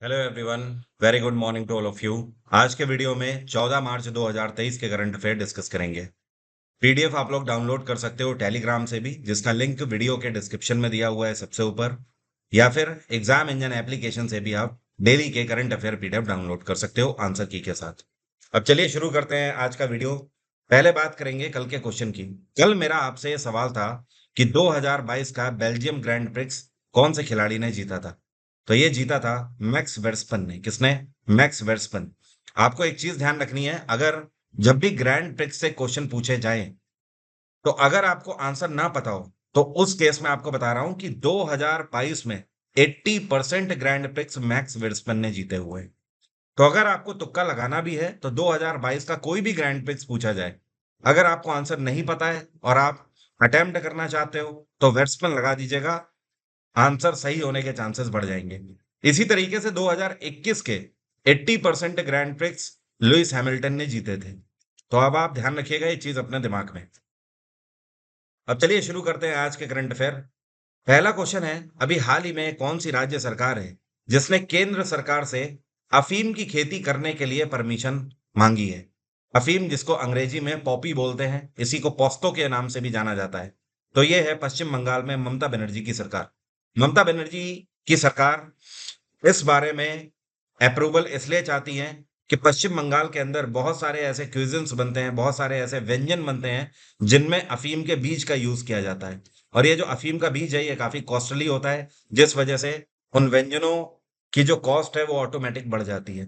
Hello everyone. Very good morning to all of you. आज के video में 14 March 2023 के करंट अफेयर डिस्कस करेंगे। पीडीएफ आप लोग डाउनलोड कर सकते हो टेलीग्राम से भी, जिसका लिंक वीडियो के डिस्क्रिप्शन में दिया हुआ है सबसे ऊपर, या फिर एग्जाम इंजन एप्लीकेशन से भी आप डेली के करंट अफेयर पीडीएफ डाउनलोड कर सकते हो आंसर की के साथ। अब चलिए शुरू करते हैं आज का वीडियो। पहले बात करेंगे कल के क्वेश्चन की। कल मेरा आपसे ये सवाल था कि 2022 का बेल्जियम ग्रैंड प्रिक्स कौन से खिलाड़ी ने जीता था। तो ये जीता था मैक्स वर्स्टपन ने। किसने? Max Verstappen. आपको एक चीज ध्यान रखनी है, अगर जब भी ग्रैंड प्रिक्स से क्वेश्चन पूछे जाएं, तो अगर आपको आंसर ना पता हो, तो उस केस में आपको बता रहा हूं कि 2022 में 80% ग्रैंड प्रिक्स मैक्स वर्स्टपन ने जीते हुए हैं। तो अगर आपको तुक्का लगाना भी है, तो 2022 का कोई भी ग्रैंड प्रिक्स पूछा जाए, अगर आपको आंसर नहीं पता है और आप अटेम्प्ट करना चाहते हो, तो वर्स्टपन लगा दीजिएगा। आंसर सही होने के चांसेस बढ़ जाएंगे। इसी तरीके से 2021 के 80% ग्रैंड प्रिक्स लुइस हैमिल्टन ने जीते थे। तो अब आप ध्यान रखिएगा ये चीज अपने दिमाग में। अब चलिए शुरू करते हैं आज के करंट अफेयर। पहला क्वेश्चन है, अभी हाल ही में कौन सी राज्य सरकार है जिसने केंद्र सरकार से अफीम की खेती करने के लिए परमिशन मांगी है? अफीम, जिसको अंग्रेजी में पॉपी बोलते हैं, इसी को पोस्तो के नाम से भी जाना जाता है। तो ये है पश्चिम बंगाल में ममता बनर्जी की सरकार। ममता बनर्जी की सरकार इस बारे में अप्रूवल इसलिए चाहती हैं कि पश्चिम बंगाल के अंदर बहुत सारे ऐसे क्यूजिन्स बनते हैं, बहुत सारे ऐसे व्यंजन बनते हैं जिनमें अफीम के बीज का यूज किया जाता है। और ये जो अफीम का बीज है, ये काफी कॉस्टली होता है, जिस वजह से उन व्यंजनों की जो कॉस्ट है वो ऑटोमेटिक बढ़ जाती है।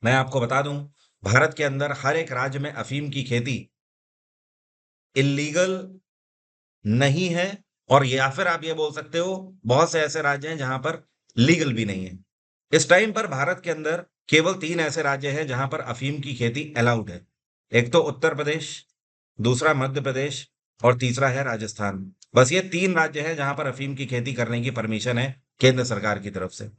मैं आपको बता दूं, भारत के अंदर हर एक राज्य में अफीम की खेती इलीगल नहीं है, और या फिर आप ये बोल सकते हो बहुत से ऐसे राज्य हैं जहां पर लीगल भी नहीं है। इस टाइम पर भारत के अंदर केवल 3 ऐसे राज्य हैं जहां पर अफीम की खेती अलाउड है। एक तो उत्तर प्रदेश, दूसरा मध्य प्रदेश, और तीसरा है राजस्थान। बस ये 3 राज्य हैं जहां पर अफीम की खेती करने की परमिशन है केंद्र सरकार की तरफ से।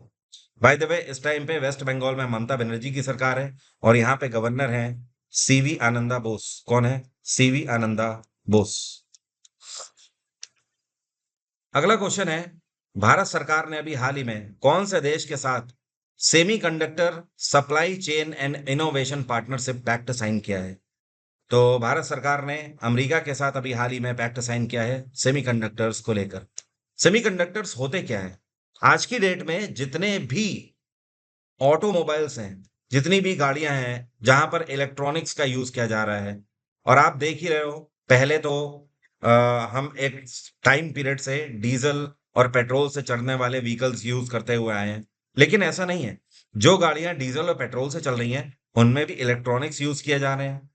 बाय द वे, इस टाइम पे वेस्ट बंगाल में ममता बनर्जी की सरकार है, और यहाँ पे गवर्नर है सीवी आनंदा बोस। कौन है? सीवी आनंदा बोस। अगला क्वेश्चन है, भारत सरकार ने अभी हाल ही में कौन से देश के साथ semiconductor supply chain and innovation partnership pact sign किया है? तो भारत सरकार ने अमेरिका के साथ अभी हाल ही में पैक्ट साइन किया है सेमीकंडक्टर्स को लेकर। सेमीकंडक्टर्स होते क्या है? आज की डेट में जितने भी ऑटोमोबाइल्स हैं, जितनी भी गाड़ियां हैं जहां पर इलेक्ट्रॉनिक्स का यूज किया जा रहा है, और आप देख ही रहे हो, पहले तो अ, हम एक टाइम पीरियड से डीजल और पेट्रोल से चलने वाले व्हीकल्स यूज करते हुए आए हैं, लेकिन ऐसा नहीं है। जो गाड़ियां डीजल और पेट्रोल से चल रही हैं, उनमें भी इलेक्ट्रॉनिक्स यूज किए जा रहे हैं।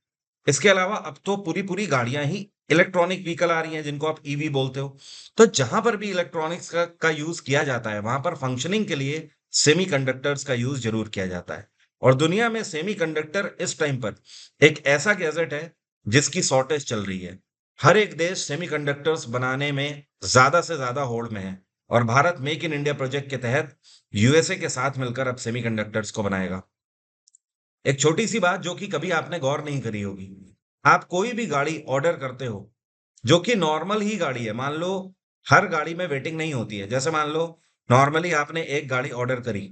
इसके अलावा अब तो पूरी पूरी गाड़ियां ही इलेक्ट्रॉनिक व्हीकल आ रही हैं, जिनको आप ईवी बोलते हो। तो जहां पर भी इलेक्ट्रॉनिक्स का यूज किया जाता है, वहां पर फंक्शनिंग के लिए सेमीकंडक्टर्स का यूज जरूर किया जाता है। और दुनिया में सेमीकंडक्टर इस टाइम पर एक ऐसा गैजेट है जिसकी शॉर्टेज चल रही है। हर एक देश सेमीकंडक्टर्स बनाने में ज्यादा से ज्यादा होड़ में है, और Bharat make in India project के तहत यूएसए के साथ मिलकर अब सेमीकंडक्टर्स को बनाएगा। एक छोटी सी बात जो कि कभी आपने गौर नहीं करी होगी, आप कोई भी गाड़ी ऑर्डर करते हो, जो कि नॉर्मल ही गाड़ी है, मान लो हर गाड़ी में वेटिंग नहीं होती है, जैसे मान लो नॉर्मली आपने एक गाड़ी ऑर्डर करी,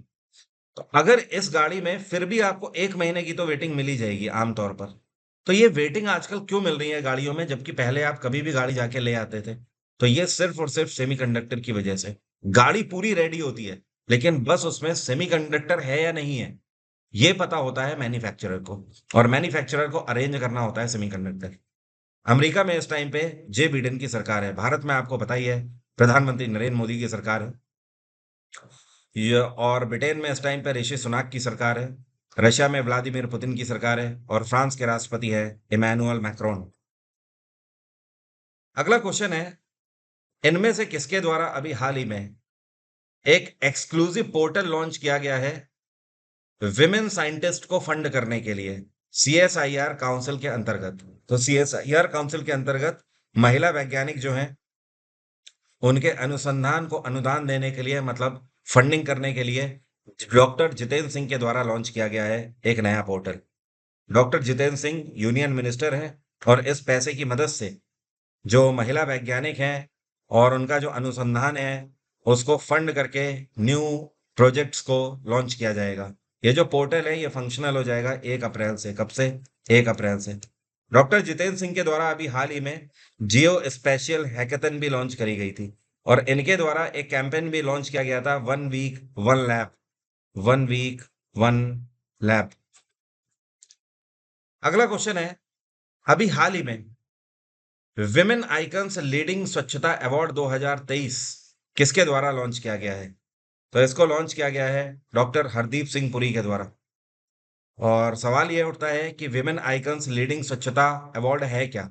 तो अगर इस गाड़ी में फिर भी आपको 1 महीने की तो वेटिंग मिल ही जाएगी आमतौर पर। तो ये वेटिंग आजकल क्यों मिल रही है गाड़ियों में, जबकि पहले आप कभी भी गाड़ी जाके ले आते थे? तो ये सिर्फ और सिर्फ सेमीकंडक्टर की वजह से। गाड़ी पूरी रेडी होती है, लेकिन बस उसमें सेमीकंडक्टर है या नहीं है, ये पता होता है मैन्युफैक्चरर को, और मैन्युफैक्चरर को अरेंज करना होता है सेमीकंडक्टर। अमेरिका में इस टाइम पे जे बिडेन की सरकार है। भारत में आपको पता ही है, प्रधानमंत्री नरेंद्र मोदी की सरकार है। ये और ब्रिटेन में इस टाइम पे ऋषि सुनाक की सरकार है। रशिया में व्लादिमीर पुतिन की सरकार है, और फ्रांस के राष्ट्रपति है इमैनुअल मैक्रोन। अगला क्वेश्चन है, इनमें से किसके द्वारा अभी हाल ही में एक एक्सक्लूसिव पोर्टल लॉन्च किया गया है विमेन साइंटिस्ट को फंड करने के लिए, सीएसआईआर काउंसिल के अंतर्गत? तो सीएसआईआर काउंसिल के अंतर्गत महिला वैज्ञानिक जो हैं, उनके अनुसंधान को अनुदान देने के लिए, मतलब फंडिंग करने के लिए, डॉक्टर जितेंद्र सिंह के द्वारा लॉन्च किया गया है एक नया portal. Doctor Jitendra Singh union minister हैं, और इस पैसे की मदद से जो महिला वैज्ञानिक हैं और उनका जो अनुसंधान है, उसको फंड करके न्यू प्रोजेक्ट्स को लॉन्च किया जाएगा। ये जो पोर्टल है ये फंक्शनल हो जाएगा 1 अप्रैल से। कब से? 1 अप्रैल से। डॉक्टर जितेंद्र सिंह के द्वारा अभी हाल ही में जियो स्पेशियल हैकेथन भी लॉन्च करी गई थी, और इनके द्वारा एक कैंपेन भी लॉन्च किया गया था, 1 वीक 1 लैब, 1 वीक 1 लैब। अगला क्वेश्चन है, अभी हाल ही में विमेन आइकन्स लीडिंग स्वच्छता अवार्ड 2023 किसके द्वारा लॉन्च किया गया है? तो इसको लॉन्च किया गया है डॉक्टर हरदीप सिंह पुरी के द्वारा। और सवाल यह उठता है कि विमेन आइकन्स लीडिंग स्वच्छता अवार्ड है क्या?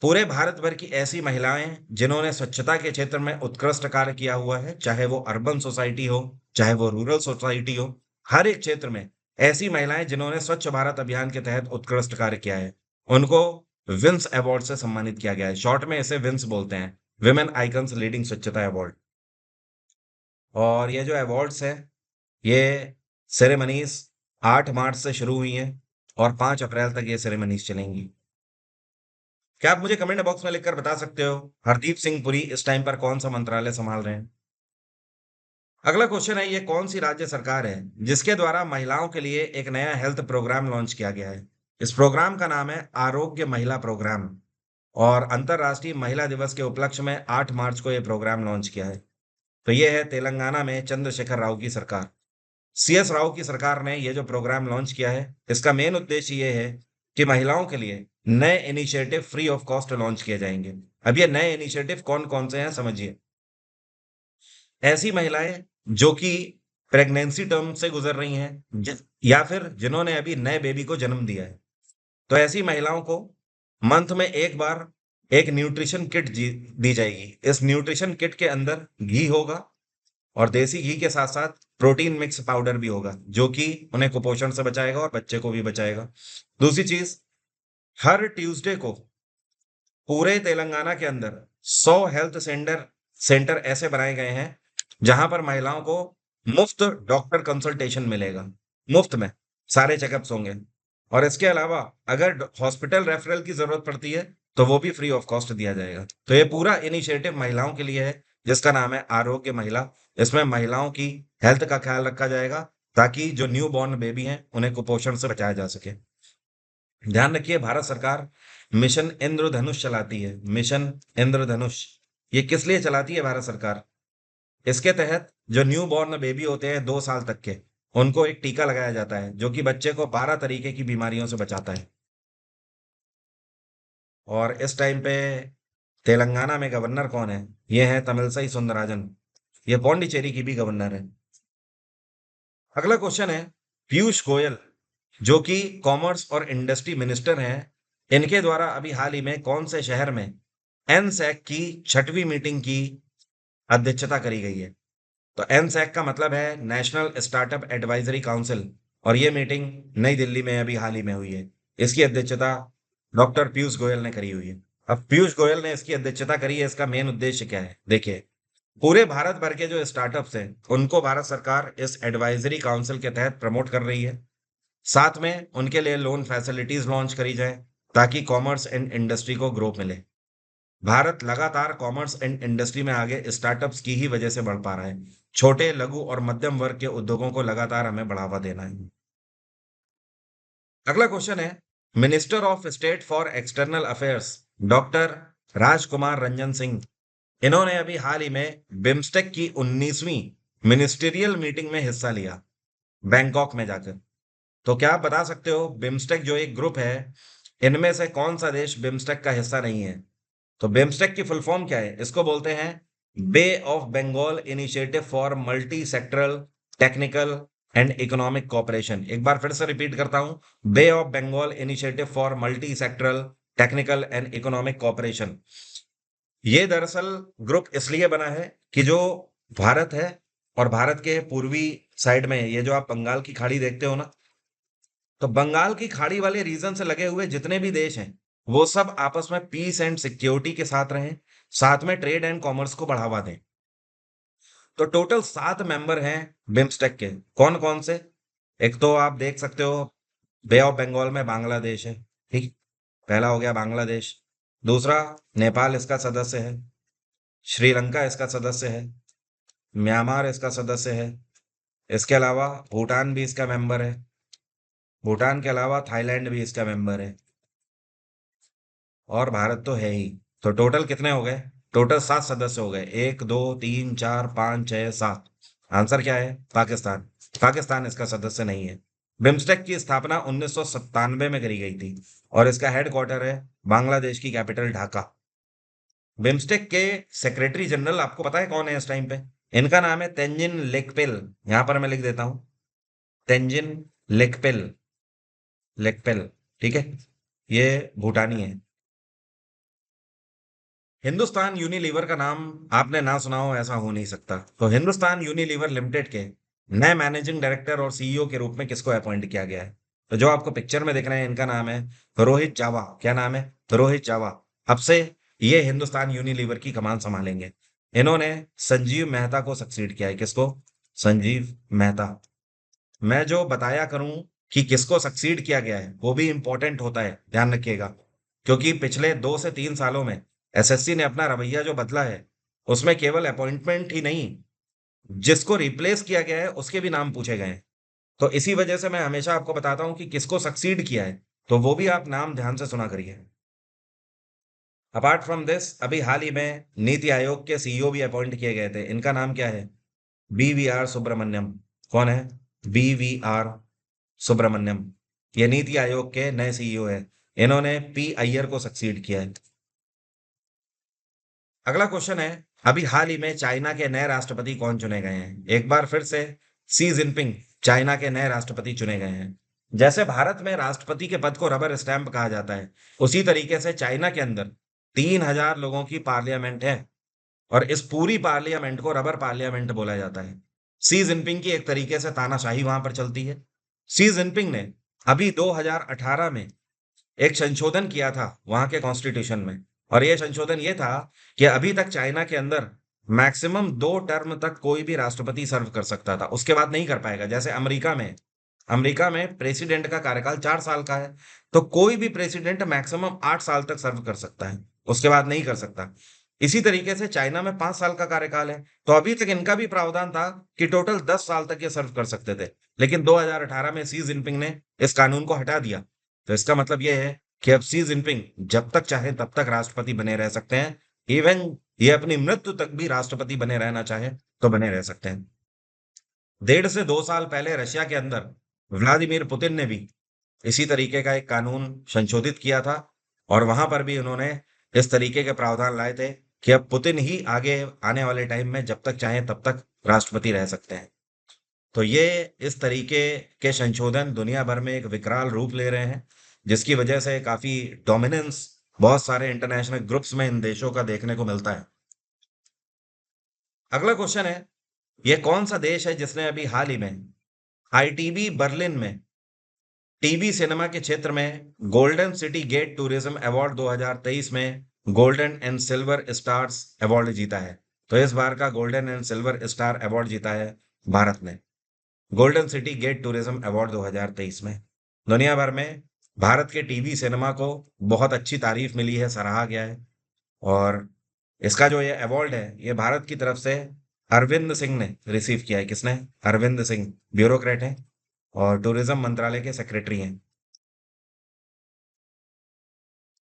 पूरे भारत भर की ऐसी महिलाएं जिन्होंने स्वच्छता के क्षेत्र में उत्कृष्ट कार्य किया हुआ है, चाहे वो अर्बन सोसाइटी हो, चाहे वो रूरल सोसाइटी हो, हर एक क्षेत्र में ऐसी महिलाएं जिन्होंने स्वच्छ भारत अभियान के तहत उत्कृष्ट कार्य किया है, उनको विम्स अवार्ड से सम्मानित किया गया है। शॉर्ट में इसे विम्स बोलते हैं, विमेन आइकन्स लीडिंग स्वच्छता अवार्ड। और ये जो अवार्ड्स है, ये सेरेमनीज 8 मार्च से शुरू हुई हैं और 5 अप्रैल तक ये सेरेमनीज चलेंगी। क्या आप मुझे कमेंट बॉक्स में लिखकर बता सकते हो हरदीप सिंह पुरी इस टाइम पर कौन सा मंत्रालय संभाल रहे हैं? अगला क्वेश्चन है, ये कौन सी राज्य सरकार है जिसके द्वारा महिलाओं के लिए एक नया हेल्थ प्रोग्राम लॉन्च किया गया है? इस प्रोग्राम का नाम है आरोग्य महिला प्रोग्राम, और अंतरराष्ट्रीय महिला दिवस के उपलक्ष्य में 8 मार्च को यह प्रोग्राम लॉन्च किया है। तो ये है तेलंगाना में चंद्रशेखर राव की सरकार। सीएस राव की सरकार ने ये जो प्रोग्राम लॉन्च किया है, इसका मेन उद्देश्य ये है कि महिलाओं के लिए नए initiative free of cost launch किए जाएंगे। अब ये नए इनिशिएटिव कौन कौन से हैं समझिए। ऐसी महिलाएं जो कि प्रेगनेंसी टर्म से गुजर रही हैं, या फिर जिन्होंने अभी नए बेबी को जन्म दिया है, तो ऐसी महिलाओं को मंथ में एक बार एक न्यूट्रिशन किट दी जाएगी। इस न्यूट्रिशन किट के अंदर घी होगा, और देसी घी के साथ साथ प्रोटीन मिक्स पाउडर भी होगा, जो कि उन्हें कुपोषण से बचाएगा और बच्चे को भी बचाएगा। दूसरी चीज, हर ट्यूसडे को पूरे तेलंगाना के अंदर 100 हेल्थ सेंटर सेंटर ऐसे बनाए गए हैं जहां पर महिलाओं को मुफ्त डॉक्टर कंसल्टेशन मिलेगा, मुफ्त में सारे चेकअप्स होंगे। और इसके अलावा अगर हॉस्पिटल रेफरल की जरूरत पड़ती है तो वो भी फ्री ऑफ कॉस्ट दिया जाएगा। तो ये पूरा इनिशिएटिव महिलाओं के लिए है जिसका नाम है आरोग्य महिला। इसमें महिलाओं की हेल्थ का ख्याल रखा जाएगा ताकि जो न्यू बॉर्न बेबी हैं उन्हें कुपोषण से बचाया जा सके। ध्यान रखिए, भारत सरकार मिशन इंद्रधनुष चलाती है। मिशन इंद्रधनुष ये किस लिए चलाती है भारत सरकार? इसके तहत जो न्यू बॉर्न बेबी होते हैं 2 साल तक के, उनको एक टीका लगाया जाता है जो कि बच्चे को 12 तरीके की बीमारियों से बचाता है। और इस टाइम पे तेलंगाना में गवर्नर कौन है? ये है तमिलसाई सुंदरराजन। ये पौंडीचेरी की भी गवर्नर है। अगला क्वेश्चन है, पीयूष गोयल जो कि कॉमर्स और इंडस्ट्री मिनिस्टर हैं, इनके द्वारा अभी हाल ही में कौन से शहर में एनसैक की 6वीं मीटिंग की अध्यक्षता करी गई है? तो एनसैक का मतलब है नेशनल स्टार्टअप एडवाइजरी काउंसिल, और ये मीटिंग नई दिल्ली में अभी हाल ही में हुई है। इसकी अध्यक्षता डॉक्टर पीयूष गोयल ने करी हुई है। अब पीयूष गोयल ने इसकी अध्यक्षता करी है, इसका मेन उद्देश्य क्या है? देखिए, पूरे भारत भर के जो स्टार्टअप्स हैं उनको भारत सरकार इस एडवाइजरी काउंसिल के तहत प्रमोट कर रही है। साथ में उनके लिए लोन फैसिलिटीज लॉन्च करी जाए ताकि कॉमर्स एंड इंडस्ट्री को ग्रोथ मिले। भारत लगातार कॉमर्स एंड इंडस्ट्री में आगे स्टार्टअप्स की ही वजह से बढ़ पा रहा है। छोटे, लघु और मध्यम वर्ग के उद्योगों को लगातार हमें बढ़ावा देना है। अगला क्वेश्चन है, minister of state for external affairs doctor Rajkumar Ranjan Singh, इन्होंने अभी हाल ही में बिम्स्टेक की 19वीं मिनिस्टीरियल मीटिंग में हिस्सा लिया, बैंकॉक में जाकर। तो क्या आप बता सकते हो बिम्स्टेक जो एक ग्रुप है, इनमें से कौन सा देश बिम्स्टेक का हिस्सा नहीं है? तो बिम्स्टेक की फुल फॉर्म क्या है? इसको बोलते हैं bay of Bengal initiative for multi sectoral technical and economic cooperation. एक बार फिर से रिपीट करता हूं, bay of Bengal initiative for multi sectoral technical and economic cooperation. ये दरअसल ग्रुप इसलिए बना है कि जो भारत है और भारत के पूर्वी साइड में ये जो आप बंगाल की खाड़ी देखते हो ना, तो बंगाल की खाड़ी वाले रीजन से लगे हुए जितने भी देश हैं वो सब आपस में पीस एंड सिक्योरिटी के साथ रहें, साथ में ट्रेड एंड कॉमर्स को बढ़ावा दें। तो टोटल 7 मेंबर हैं बिम्स्टेक के। कौन कौन से? एक तो आप देख सकते हो बे ऑफ बंगाल में बांग्लादेश है, ठीक, पहला हो गया बांग्लादेश। दूसरा, नेपाल इसका सदस्य है। श्रीलंका इसका सदस्य है। म्यांमार इसका सदस्य है। इसके अलावा भूटान भी इसका मेंबर है। भूटान के अलावा थाईलैंड भी इसका मेंबर है। और भारत तो है ही। तो टोटल कितने हो गए? टोटल 7 सदस्य हो गए। 1 2 3 4 5 6 7। आंसर क्या है? पाकिस्तान। पाकिस्तान इसका सदस्य नहीं है। बिम्स्टेक की स्थापना 1997 में करी गई थी और इसका हेडक्वार्टर है बांग्लादेश की कैपिटल ढाका। बिम्स्टेक के सेक्रेटरी जनरल आपको पता है कौन है इस टाइम पे? इनका नाम है तेंजिन लेकपेल। यहां पर मैं लिख देता हूं, तेंजिन लेकपेल। लेकपेल, ठीक है। ये भूटानी है। हिंदुस्तान यूनिलीवर का नाम आपने ना सुना हो ऐसा हो नहीं सकता। तो हिंदुस्तान यूनिलीवर लिमिटेड के नए मैनेजिंग डायरेक्टर और सीईओ के रूप में किसको अपॉइंट किया गया है? तो जो आपको पिक्चर में दिख रहे हैं इनका नाम है रोहित जावा। क्या नाम है? रोहित जावा। अब से ये हिंदुस्तान यूनिलीवर की कमान संभालेंगे। इन्होंने संजीव मेहता को सक्सीड किया है। किसको? संजीव मेहता। मैं जो बताया करूं कि किसको सक्सीड किया गया है वो भी इंपॉर्टेंट होता है, ध्यान रखिएगा। क्योंकि पिछले 2 से 3 सालों में एसएससी ने अपना रवैया जो बदला है उसमें केवल अपॉइंटमेंट ही नहीं, जिसको रिप्लेस किया गया है उसके भी नाम पूछे गए हैं। तो इसी वजह से मैं हमेशा आपको बताता हूं कि किसको सक्सीड किया है, तो वो भी आप नाम ध्यान से सुना करिए। अपार्ट फ्रॉम दिस, अभी हाल ही में नीति आयोग के सीईओ भी अपॉइंट किए गए थे। इनका नाम क्या है? बीवीआर सुब्रमण्यम। कौन है? बीवीआर सुब्रमण्यम। ये नीति आयोग के नए सीईओ है। इन्होंने पी अय्यर को सक्सीड किया है। अगला क्वेश्चन है, अभी हाल ही में चाइना के नए राष्ट्रपति कौन चुने गए हैं? एक बार फिर से सी जिनपिंग चाइना के नए राष्ट्रपति चुने गए हैं। जैसे भारत में राष्ट्रपति के पद को रबर स्टैंप कहा जाता है, उसी तरीके से चाइना के अंदर 3,000 लोगों की पार्लियामेंट है और इस पूरी पार्लियामेंट को रबर पार्लियामेंट बोला जाता है। सी जिनपिंग की एक तरीके से तानाशाही वहां पर चलती है। सी जिनपिंग ने अभी 2018 में एक संशोधन किया था वहां के कॉन्स्टिट्यूशन में, और यह संशोधन ये था कि अभी तक चाइना के अंदर मैक्सिमम 2 टर्म तक कोई भी राष्ट्रपति सर्व कर सकता था, उसके बाद नहीं कर पाएगा। जैसे अमेरिका में प्रेसिडेंट का कार्यकाल 4 साल का है, तो कोई भी प्रेसिडेंट मैक्सिमम 8 साल तक सर्व कर सकता है, उसके बाद नहीं कर सकता। इसी तरीके से चाइना में 5 साल का कार्यकाल है, तो अभी तक इनका भी प्रावधान था कि टोटल 10 साल तक ये सर्व कर सकते थे। लेकिन 2018 में सी जिनपिंग ने इस कानून को हटा दिया। तो इसका मतलब यह है कि अब सी जिनपिंग जब तक चाहे तब तक राष्ट्रपति बने रह सकते हैं। इवन ये अपनी मृत्यु तक भी राष्ट्रपति बने रहना चाहे तो बने रह सकते हैं। 1.5 से 2 साल पहले रशिया के अंदर व्लादिमीर पुतिन ने भी इसी तरीके का एक कानून संशोधित किया था, और वहां पर भी उन्होंने इस तरीके के प्रावधान लाए थे कि अब पुतिन ही आगे आने वाले टाइम में जब तक चाहे तब तक राष्ट्रपति रह सकते हैं। तो ये इस तरीके के संशोधन दुनिया भर में एक विकराल रूप ले रहे हैं, जिसकी वजह से काफी डोमिनेंस बहुत सारे इंटरनेशनल ग्रुप्स में इन देशों का देखने को मिलता है। अगला क्वेश्चन है, ये कौन सा देश है जिसने अभी हाल ही में आईटीबी बर्लिन में टीवी सिनेमा के क्षेत्र में golden city gate tourism award 2023 में golden and silver stars award जीता है? तो इस बार का golden and silver star award जीता है भारत ने, golden city gate tourism award 2023 में। दुनिया भर में भारत के टीवी सिनेमा को बहुत अच्छी तारीफ मिली है, सराहा गया है। और इसका जो ये अवार्ड है ये भारत की तरफ से अरविंद सिंह ने रिसीव किया है। किसने? अरविंद सिंह ब्यूरोक्रेट हैं और टूरिज्म मंत्रालय के सेक्रेटरी हैं।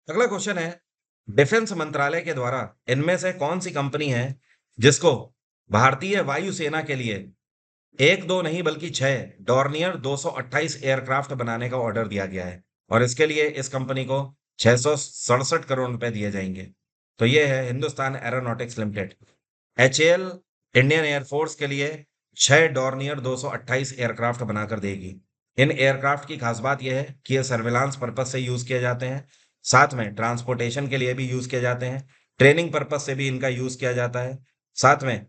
अगला क्वेश्चन है, डिफेंस मंत्रालय के द्वारा इनमें से कौन सी कंपनी है जिसको भारतीय वायुसेना के लिए एक दो नहीं बल्कि 6 डॉर्नियर 228 एयरक्राफ्ट बनाने का ऑर्डर दिया गया है, और इसके लिए इस कंपनी को 667 करोड़ रुपए दिए जाएंगे? तो ये है Hindustan aeronautics limited. HAL Indian air force के लिए 6 डॉर्नियर 228 एयरक्राफ्ट बनाकर देगी। इन एयरक्राफ्ट की खास बात यह है कि ये सर्विलांस पर्पज से यूज किए जाते हैं, साथ में ट्रांसपोर्टेशन के लिए भी यूज किए जाते हैं, ट्रेनिंग पर्पज से भी इनका यूज किया जाता है, साथ में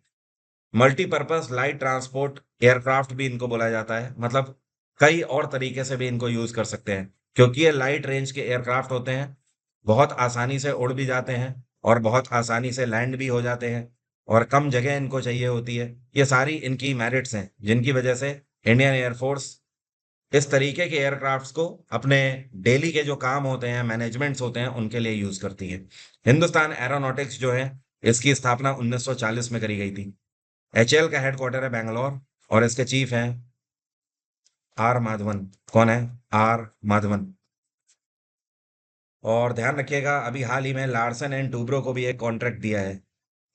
मल्टीपर्पज लाइट ट्रांसपोर्ट एयरक्राफ्ट भी इनको बोला जाता है। मतलब कई और तरीके से भी इनको यूज कर सकते हैं, क्योंकि ये लाइट रेंज के एयरक्राफ्ट होते हैं, बहुत आसानी से उड़ भी जाते हैं और बहुत आसानी से लैंड भी हो जाते हैं, और कम जगह इनको चाहिए होती है। ये सारी इनकी मेरिट्स हैं जिनकी वजह से इंडियन एयरफोर्स इस तरीके के एयरक्राफ्ट्स को अपने डेली के जो काम होते हैं, मैनेजमेंट्स होते हैं, उनके लिए यूज करती है। हिंदुस्तान एरोनॉटिक्स जो है इसकी स्थापना 1940 में करी गई थी। एचएएल का हेडक्वार्टर है बैंगलोर, और इसके चीफ हैं आर माधवन। कौन है? आर माधवन। और ध्यान रखिएगा, अभी हाल ही में लार्सन एंड टूब्रो को भी एक कॉन्ट्रैक्ट दिया है।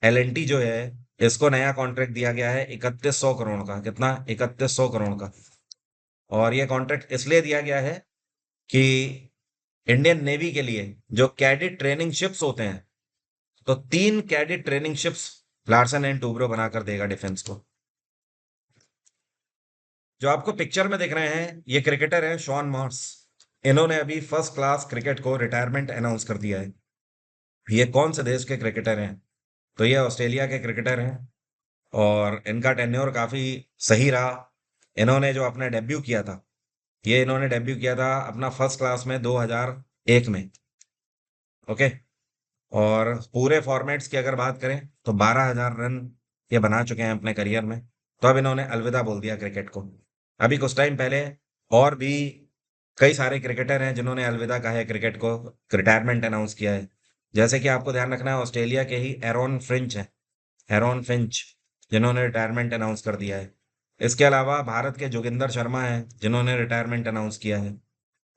एलएनटी जो है, इसको नया कॉन्ट्रैक्ट दिया गया है 3100 करोड़ का। कितना? 3100 करोड़ का। और ये कॉन्ट्रैक्ट इसलिए दिया गया है कि इंडियन नेवी के लिए जो कैडेट ट्रेनिंग शिप्स होते हैं, तो 3 cadet training ships Larsen and Toubro बनाकर देगा डिफेंस को। जो आपको पिक्चर में दिख रहे हैं, ये क्रिकेटर हैं शॉन मॉर्स। इन्होंने अभी फर्स्ट क्लास क्रिकेट को रिटायरमेंट अनाउंस कर दिया है। ये कौन से देश के क्रिकेटर हैं? तो ये ऑस्ट्रेलिया के क्रिकेटर हैं और इनका टेन्योर काफी सही रहा। इन्होंने जो अपना डेब्यू किया था, ये इन्होंने डेब्यू किया था अपना फर्स्ट क्लास में 2001 में। ओके। और पूरे फॉर्मेट्स की अगर बात करें तो 12,000 रन ये बना चुके हैं अपने करियर में। तो अब इन्होंने अलविदा बोल दिया क्रिकेट को। अभी कुछ टाइम पहले और भी कई सारे क्रिकेटर हैं जिन्होंने अलविदा कहा है क्रिकेट को, रिटायरमेंट अनाउंस किया है। जैसे कि आपको ध्यान रखना है, ऑस्ट्रेलिया के ही एरॉन फिंच है, एरॉन फिंच, जिन्होंने रिटायरमेंट अनाउंस कर दिया है। इसके अलावा भारत के जोगिंदर शर्मा हैं जिन्होंने रिटायरमेंट अनाउंस किया है।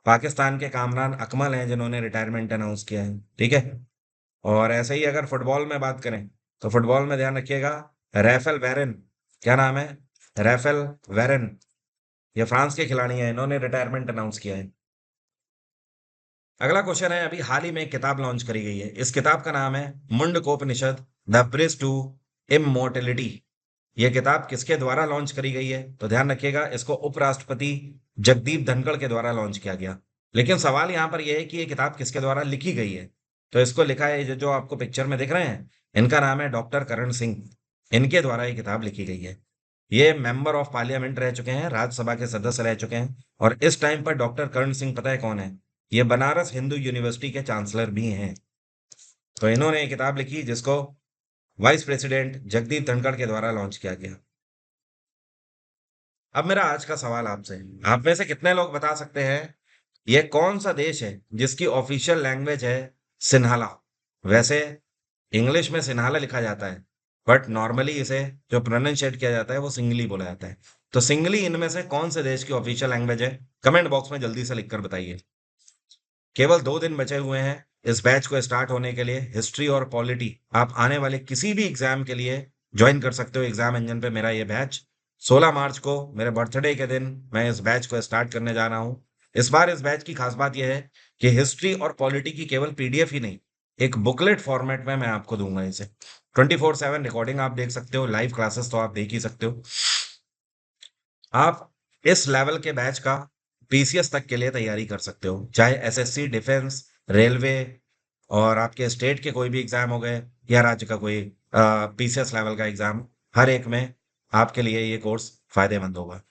पाकिस्तान के कामरान अकमल हैं जिन्होंने रिटायरमेंट अनाउंस किया है। ठीक है। और ऐसे ही अगर फुटबॉल में बात करें तो फुटबॉल में ध्यान रखिएगा, राफेल वेरेन। क्या नाम है? राफेल वेरेन। ये फ्रांस के खिलाड़ी हैं, इन्होंने रिटायरमेंट अनाउंस किया है। अगला क्वेश्चन है, अभी हाल ही में एक किताब लॉन्च करी गई है। इस किताब का नाम है मुंडकोपनिषद द ब्रिज टू इममॉर्टेलिटी। यह किताब किसके द्वारा लॉन्च करी गई है? तो ध्यान रखिएगा, इसको उपराष्ट्रपति जगदीप धनखड़ के द्वारा लॉन्च किया गया। लेकिन सवाल यहां पर यह है कि यह किताब किसके द्वारा लिखी गई है? तो इसको लिखा है, जो आपको पिक्चर में दिख रहे हैं, इनका नाम है डॉक्टर करण सिंह। इनके द्वारा ये किताब लिखी गई है। ये मेंबर ऑफ पार्लियामेंट रह चुके हैं, राज्यसभा के सदस्य रह चुके हैं। और इस टाइम पर डॉक्टर करण सिंह पता है कौन है? ये बनारस हिंदू यूनिवर्सिटी के चांसलर भी हैं। तो इन्होंने ये किताब लिखी जिसको वाइस प्रेसिडेंट जगदीप धनखड़ के द्वारा लॉन्च किया गया। अब मेरा आज का सवाल आपसे, आप में से कितने लोग बता सकते हैं यह कौन सा देश है जिसकी ऑफिशियल लैंग्वेज है सिन्हाला? वैसे इंग्लिश में सिन्हाला लिखा जाता है, बट नॉर्मली इसे जो प्रोनाउंशिएट किया जाता है वो सिंगली बोला जाता है। तो सिंगली इनमें से कौन से देश की ऑफिशियल लैंग्वेज है? कमेंट बॉक्स में जल्दी से लिखकर बताइए। केवल 2 दिन बचे हुए हैं इस बैच को स्टार्ट होने के लिए। हिस्ट्री और पॉलिटी आप आने वाले किसी भी एग्जाम के लिए ज्वाइन कर सकते हो एग्जाम इंजन पे। मेरा ये बैच 16 मार्च को मेरे बर्थडे के दिन मैं इस बैच को स्टार्ट करने जा रहा हूँ। इस बार इस बैच की खास बात यह है कि हिस्ट्री और पॉलिटी की केवल पीडीएफ ही नहीं, एक बुकलेट फॉर्मेट में मैं आपको दूंगा इसे। 24/7 रिकॉर्डिंग आप देख सकते हो, लाइव क्लासेस तो आप देख ही सकते हो। आप इस लेवल के बैच का पीसीएस तक के लिए तैयारी कर सकते हो, चाहे एसएससी, डिफेंस, रेलवे और आपके स्टेट के कोई भी एग्जाम हो गए या राज्य का कोई पीसीएस लेवल का एग्जाम, हर एक में आपके लिए ये कोर्स फायदेमंद होगा।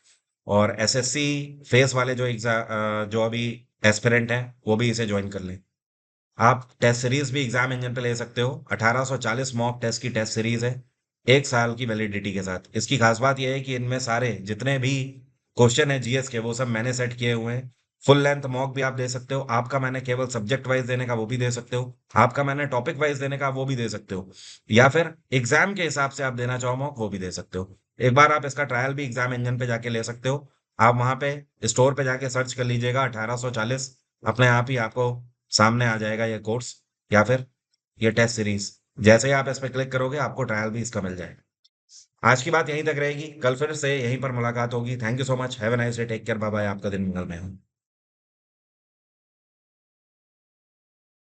और एसएससी फेस वाले जो एग्जाम जो अभी एस्पिरेंट हैं वो भी इसे ज्वाइन कर लें। आप टेस्ट सीरीज भी एग्जाम इंजन पे ले सकते हो। 1840 मॉक टेस्ट की टेस्ट सीरीज है, 1 साल की वैलिडिटी के साथ। इसकी खास बात यह है कि इनमें सारे जितने भी क्वेश्चन है जीएस के वो सब मैंने सेट किए हुए हैं। फुल लेंथ मॉक भी आप दे सकते हो, आपका मैंने केवल सब्जेक्ट वाइज देने का वो भी दे सकते हो, आपका मैंने टॉपिक वाइज देने का वो भी दे सकते हो, या फिर एग्जाम के हिसाब से आप देना चाहो मॉक वो भी दे सकते हो। एक बार आप इसका ट्रायल भी एग्जाम इंजन पे जाके ले सकते हो। आप वहां पे स्टोर पे जाके सर्च कर लीजिएगा 1840, अपने आप ही आपको सामने आ जाएगा ये कोर्स या फिर ये टेस्ट सीरीज। जैसे ही आप इस पर क्लिक करोगे आपको ट्रायल भी इसका मिल जाएगा। आज की बात यहीं तक रहेगी, कल फिर से यहीं पर मुलाकात होगी। Thank you so much, have a nice day, take care, bye bye. आपका दिन मंगलमय हो।